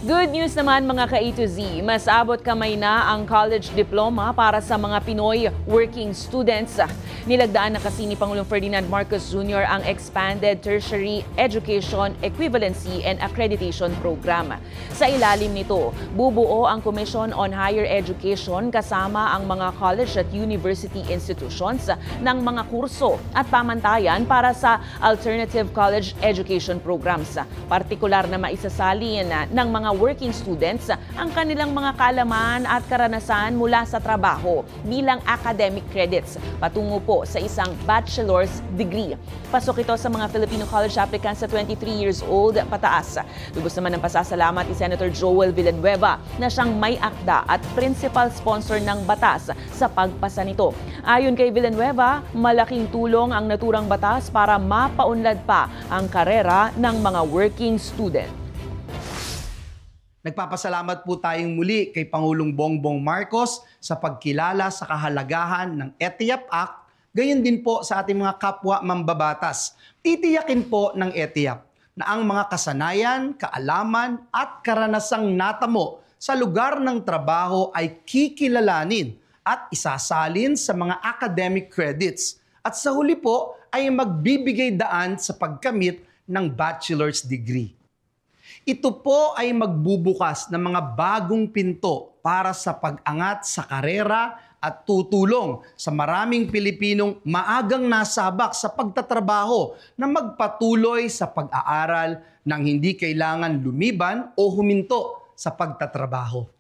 Good news naman mga ka-A to Z, mas abot kamay na ang college diploma para sa mga Pinoy working students. Nilagdaan na kasi ni Pangulong Ferdinand Marcos Jr. ang Expanded Tertiary Education Equivalency and Accreditation Program. Sa ilalim nito, bubuo ang Commission on Higher Education kasama ang mga college at university institutions ng mga kurso at pamantayan para sa alternative college education programs. Partikular na maisasalin ng mga working students ang kanilang mga kaalaman at karanasan mula sa trabaho bilang academic credits patungo po sa isang bachelor's degree. Pasok ito sa mga Filipino college applicants sa 23 years old pataas. Lubos naman ng pasasalamat ni Senator Joel Villanueva na siyang may akda at principal sponsor ng batas sa pagpasa nito. Ayon kay Villanueva, malaking tulong ang naturang batas para mapaunlad pa ang karera ng mga working student. Nagpapasalamat po tayong muli kay Pangulong Bongbong Marcos sa pagkilala sa kahalagahan ng ETIAP Act, gayon din po sa ating mga kapwa mambabatas. Titiyakin po ng ETIAP na ang mga kasanayan, kaalaman at karanasang natamo sa lugar ng trabaho ay kikilalanin at isasalin sa mga academic credits. At sa huli po ay magbibigay daan sa pagkamit ng bachelor's degree. Ito po ay magbubukas ng mga bagong pinto para sa pag-angat sa karera at tutulong sa maraming Pilipinong maagang nasabak sa pagtatrabaho na magpatuloy sa pag-aaral nang hindi kailangan lumiban o huminto sa pagtatrabaho.